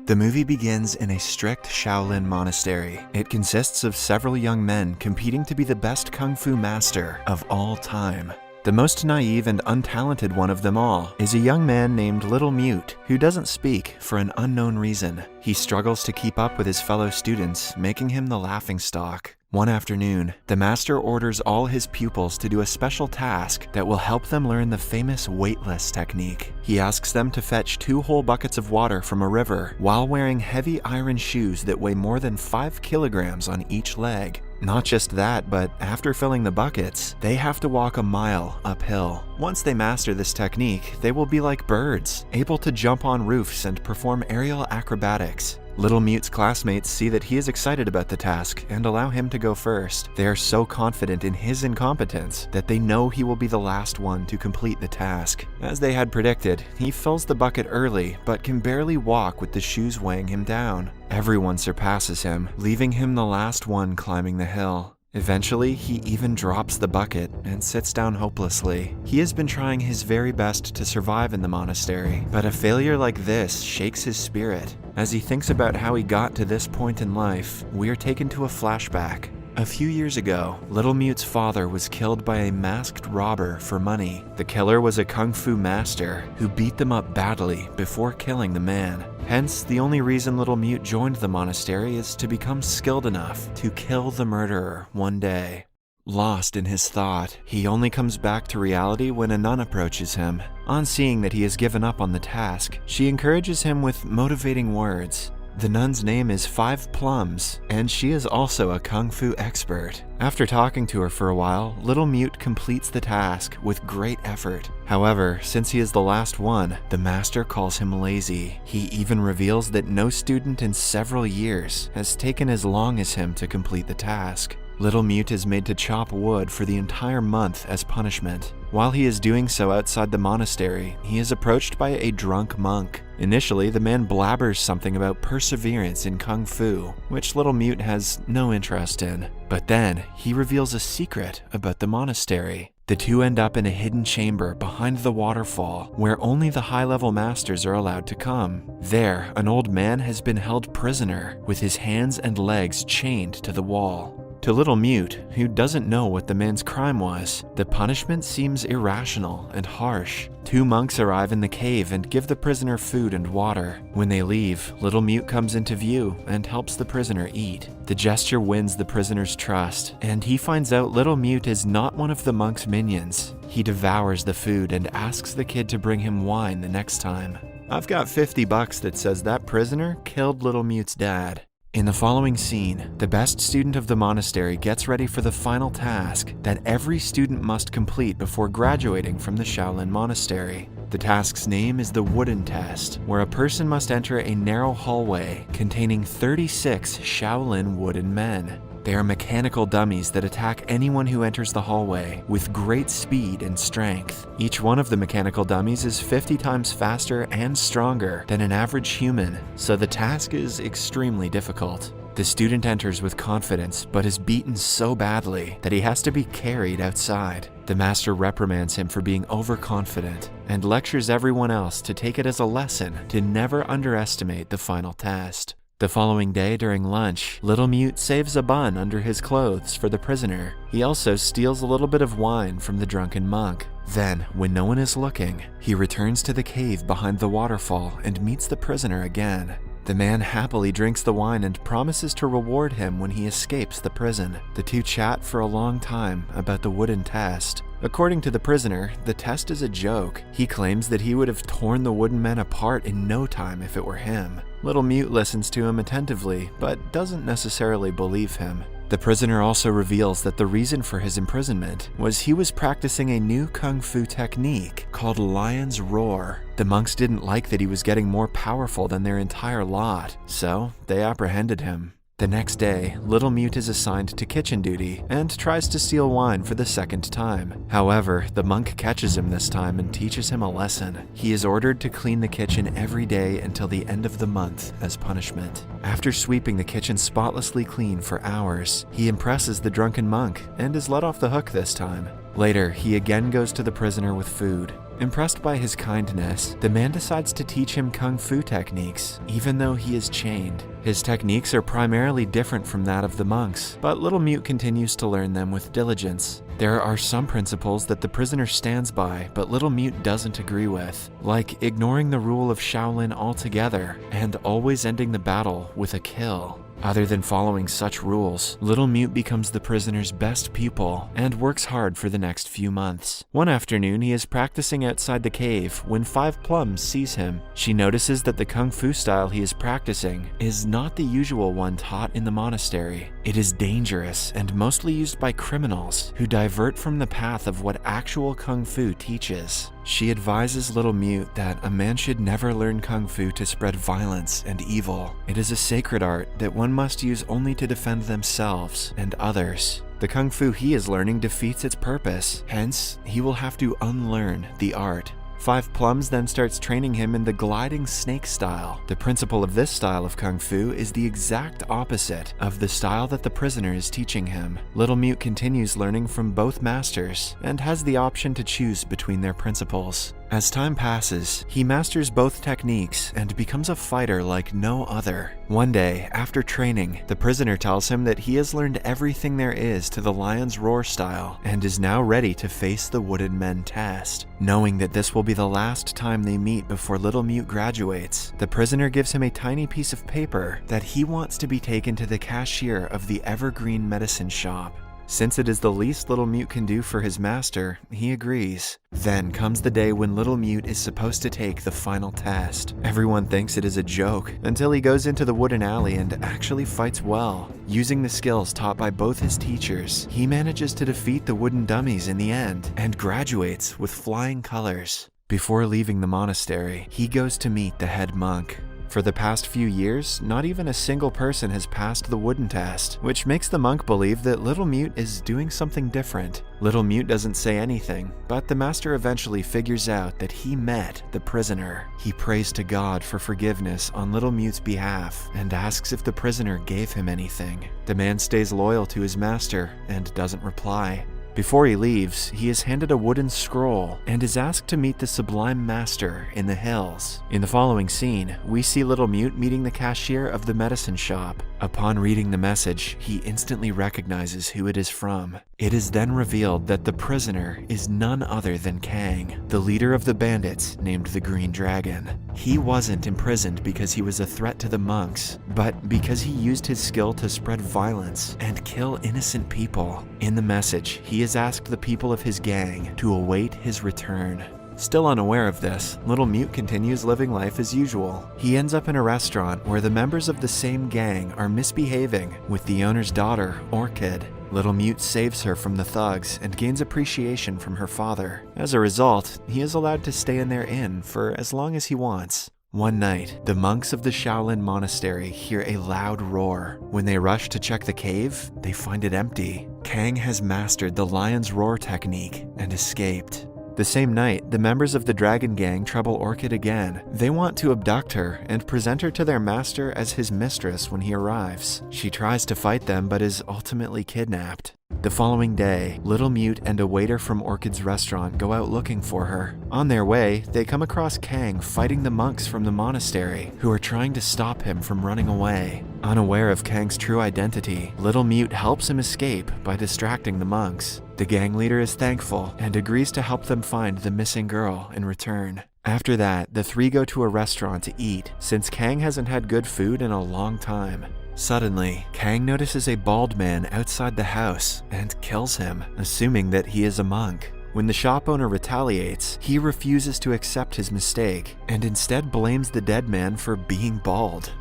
The movie begins in a strict Shaolin monastery. It consists of several young men competing to be the best kung fu master of all time. The most naive and untalented one of them all is a young man named Little Mute, who doesn't speak for an unknown reason. He struggles to keep up with his fellow students, making him the laughingstock. One afternoon, the master orders all his pupils to do a special task that will help them learn the famous weightless technique. He asks them to fetch 2 whole buckets of water from a river while wearing heavy iron shoes that weigh more than 5 kilograms on each leg. Not just that, but after filling the buckets, they have to walk a mile uphill. Once they master this technique, they will be like birds, able to jump on roofs and perform aerial acrobatics. Little Mute's classmates see that he is excited about the task and allow him to go first. They are so confident in his incompetence that they know he will be the last one to complete the task. As they had predicted, he fills the bucket early but can barely walk with the shoes weighing him down. Everyone surpasses him, leaving him the last one climbing the hill. Eventually, he even drops the bucket and sits down hopelessly. He has been trying his very best to survive in the monastery, but a failure like this shakes his spirit. As he thinks about how he got to this point in life, we are taken to a flashback. A few years ago, Little Mute's father was killed by a masked robber for money. The killer was a kung fu master who beat them up badly before killing the man. Hence, the only reason Little Mute joined the monastery is to become skilled enough to kill the murderer one day. Lost in his thought, he only comes back to reality when a nun approaches him. On seeing that he has given up on the task, she encourages him with motivating words. The nun's name is Five Plums, and she is also a kung fu expert. After talking to her for a while, Little Mute completes the task with great effort. However, since he is the last one, the master calls him lazy. He even reveals that no student in several years has taken as long as him to complete the task. Little Mute is made to chop wood for the entire month as punishment. While he is doing so outside the monastery, he is approached by a drunk monk. Initially, the man blabbers something about perseverance in kung fu, which Little Mute has no interest in. But then, he reveals a secret about the monastery. The two end up in a hidden chamber behind the waterfall, where only the high-level masters are allowed to come. There, an old man has been held prisoner, with his hands and legs chained to the wall. To Little Mute, who doesn't know what the man's crime was, the punishment seems irrational and harsh. 2 monks arrive in the cave and give the prisoner food and water. When they leave, Little Mute comes into view and helps the prisoner eat. The gesture wins the prisoner's trust, and he finds out Little Mute is not one of the monk's minions. He devours the food and asks the kid to bring him wine the next time. I've got $50 that says that prisoner killed Little Mute's dad. In the following scene, the best student of the monastery gets ready for the final task that every student must complete before graduating from the Shaolin Monastery. The task's name is the Wooden Test, where a person must enter a narrow hallway containing 36 Shaolin wooden men. They are mechanical dummies that attack anyone who enters the hallway with great speed and strength. Each one of the mechanical dummies is 50 times faster and stronger than an average human, so the task is extremely difficult. The student enters with confidence, but is beaten so badly that he has to be carried outside. The master reprimands him for being overconfident and lectures everyone else to take it as a lesson to never underestimate the final test. The following day during lunch, Little Mute saves a bun under his clothes for the prisoner. He also steals a little bit of wine from the drunken monk. Then, when no one is looking, he returns to the cave behind the waterfall and meets the prisoner again. The man happily drinks the wine and promises to reward him when he escapes the prison. The two chat for a long time about the wooden test. According to the prisoner, the test is a joke. He claims that he would have torn the wooden men apart in no time if it were him. Little Mute listens to him attentively, but doesn't necessarily believe him. The prisoner also reveals that the reason for his imprisonment was he was practicing a new kung fu technique called Lion's Roar. The monks didn't like that he was getting more powerful than their entire lot, so they apprehended him. The next day, Little Mute is assigned to kitchen duty and tries to steal wine for the second time. However, the monk catches him this time and teaches him a lesson. He is ordered to clean the kitchen every day until the end of the month as punishment. After sweeping the kitchen spotlessly clean for hours, he impresses the drunken monk and is let off the hook this time. Later, he again goes to the prisoner with food. Impressed by his kindness, the man decides to teach him kung fu techniques, even though he is chained. His techniques are primarily different from that of the monks, but Little Mute continues to learn them with diligence. There are some principles that the prisoner stands by, but Little Mute doesn't agree with, like ignoring the rule of Shaolin altogether and always ending the battle with a kill. Other than following such rules, Little Mute becomes the prisoner's best pupil and works hard for the next few months. One afternoon, he is practicing outside the cave when Five Plums sees him. She notices that the kung fu style he is practicing is not the usual one taught in the monastery. It is dangerous and mostly used by criminals who divert from the path of what actual kung fu teaches. She advises Little Mute that a man should never learn kung fu to spread violence and evil. It is a sacred art that one must use only to defend themselves and others. The kung fu he is learning defeats its purpose, hence he will have to unlearn the art. Five Plums then starts training him in the gliding snake style. The principle of this style of kung fu is the exact opposite of the style that the prisoner is teaching him. Little Mute continues learning from both masters and has the option to choose between their principles. As time passes, he masters both techniques and becomes a fighter like no other. One day, after training, the prisoner tells him that he has learned everything there is to the Lion's Roar style and is now ready to face the Wooden Men test. Knowing that this will be the last time they meet before Little Mute graduates, the prisoner gives him a tiny piece of paper that he wants to be taken to the cashier of the Evergreen Medicine Shop. Since it is the least Little Mute can do for his master, he agrees. Then comes the day when Little Mute is supposed to take the final test. Everyone thinks it is a joke, until he goes into the wooden alley and actually fights well. Using the skills taught by both his teachers, he manages to defeat the wooden dummies in the end, and graduates with flying colors. Before leaving the monastery, he goes to meet the head monk. For the past few years, not even a single person has passed the wooden test, which makes the monk believe that Little Mute is doing something different. Little Mute doesn't say anything, but the master eventually figures out that he met the prisoner. He prays to God for forgiveness on Little Mute's behalf and asks if the prisoner gave him anything. The man stays loyal to his master and doesn't reply. Before he leaves, he is handed a wooden scroll and is asked to meet the Sublime Master in the hills. In the following scene, we see Little Mute meeting the cashier of the medicine shop. Upon reading the message, he instantly recognizes who it is from. It is then revealed that the prisoner is none other than Kang, the leader of the bandits named the Green Dragon. He wasn't imprisoned because he was a threat to the monks, but because he used his skill to spread violence and kill innocent people. In the message, he has asked the people of his gang to await his return. Still unaware of this, Little Mute continues living life as usual. He ends up in a restaurant where the members of the same gang are misbehaving with the owner's daughter, Orchid. Little Mute saves her from the thugs and gains appreciation from her father. As a result, he is allowed to stay in their inn for as long as he wants. One night, the monks of the Shaolin Monastery hear a loud roar. When they rush to check the cave, they find it empty. Kang has mastered the Lion's Roar technique and escaped. The same night, the members of the Dragon Gang trouble Orchid again. They want to abduct her and present her to their master as his mistress when he arrives. She tries to fight them but is ultimately kidnapped. The following day, Little Mute and a waiter from Orchid's restaurant go out looking for her. On their way, they come across Kang fighting the monks from the monastery, who are trying to stop him from running away. Unaware of Kang's true identity, Little Mute helps him escape by distracting the monks. The gang leader is thankful and agrees to help them find the missing girl in return. After that, the three go to a restaurant to eat, since Kang hasn't had good food in a long time. Suddenly, Kang notices a bald man outside the house and kills him, assuming that he is a monk. When the shop owner retaliates, he refuses to accept his mistake and instead blames the dead man for being bald.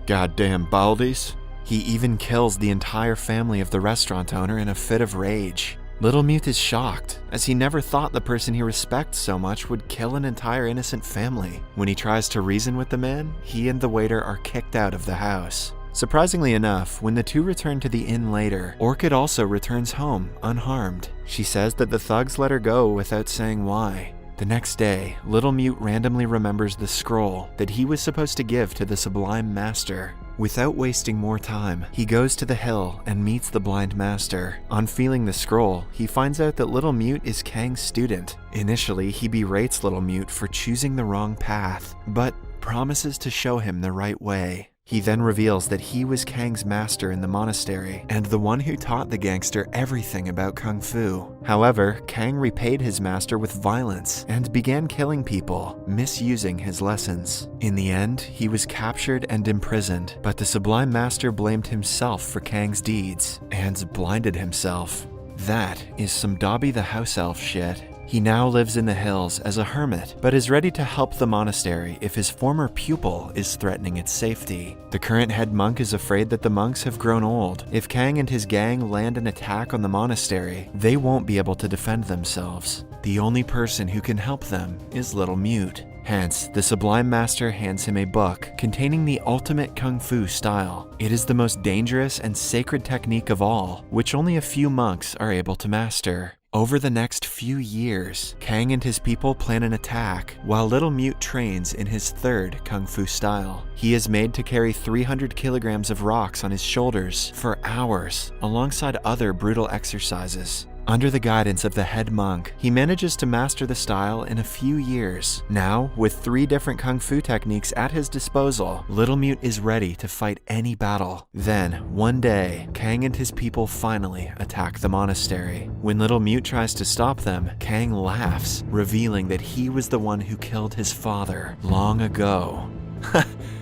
Goddamn baldies. He even kills the entire family of the restaurant owner in a fit of rage. Little Mute is shocked, as he never thought the person he respects so much would kill an entire innocent family. When he tries to reason with the man, he and the waiter are kicked out of the house. Surprisingly enough, when the two return to the inn later, Orchid also returns home, unharmed. She says that the thugs let her go without saying why. The next day, Little Mute randomly remembers the scroll that he was supposed to give to the Sublime Master. Without wasting more time, he goes to the hill and meets the blind master. On feeling the scroll, he finds out that Little Mute is Kang's student. Initially, he berates Little Mute for choosing the wrong path, but promises to show him the right way. He then reveals that he was Kang's master in the monastery, and the one who taught the gangster everything about Kung Fu. However, Kang repaid his master with violence and began killing people, misusing his lessons. In the end, he was captured and imprisoned, but the Sublime Master blamed himself for Kang's deeds, and blinded himself. That is some Dobby the House Elf shit. He now lives in the hills as a hermit, but is ready to help the monastery if his former pupil is threatening its safety. The current head monk is afraid that the monks have grown old. If Kang and his gang land an attack on the monastery, they won't be able to defend themselves. The only person who can help them is Little Mute. Hence, the Sublime Master hands him a book containing the ultimate Kung Fu style. It is the most dangerous and sacred technique of all, which only a few monks are able to master. Over the next few years, Kang and his people plan an attack, while Little Mute trains in his third Kung Fu style. He is made to carry 300 kilograms of rocks on his shoulders for hours, alongside other brutal exercises. Under the guidance of the head monk, he manages to master the style in a few years. Now, with 3 different Kung Fu techniques at his disposal, Little Mute is ready to fight any battle. Then, one day, Kang and his people finally attack the monastery. When Little Mute tries to stop them, Kang laughs, revealing that he was the one who killed his father long ago.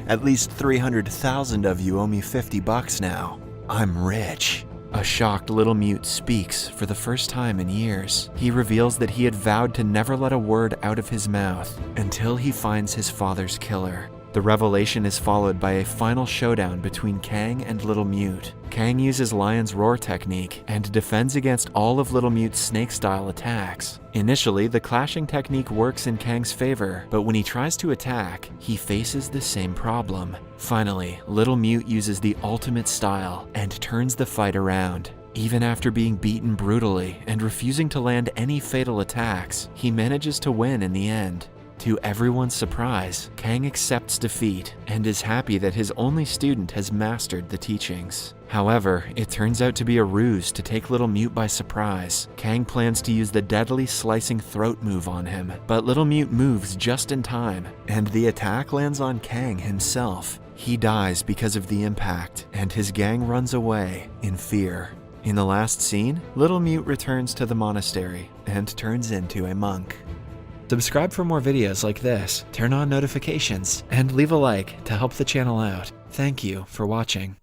At least 300,000 of you owe me $50 now. I'm rich. A shocked Little Mute speaks for the first time in years. He reveals that he had vowed to never let a word out of his mouth until he finds his father's killer. The revelation is followed by a final showdown between Kang and Little Mute. Kang uses Lion's Roar technique and defends against all of Little Mute's snake-style attacks. Initially, the clashing technique works in Kang's favor, but when he tries to attack, he faces the same problem. Finally, Little Mute uses the ultimate style and turns the fight around. Even after being beaten brutally and refusing to land any fatal attacks, he manages to win in the end. To everyone's surprise, Kang accepts defeat and is happy that his only student has mastered the teachings. However, it turns out to be a ruse to take Little Mute by surprise. Kang plans to use the deadly slicing throat move on him, but Little Mute moves just in time, and the attack lands on Kang himself. He dies because of the impact, and his gang runs away in fear. In the last scene, Little Mute returns to the monastery and turns into a monk. Subscribe for more videos like this, turn on notifications, and leave a like to help the channel out. Thank you for watching.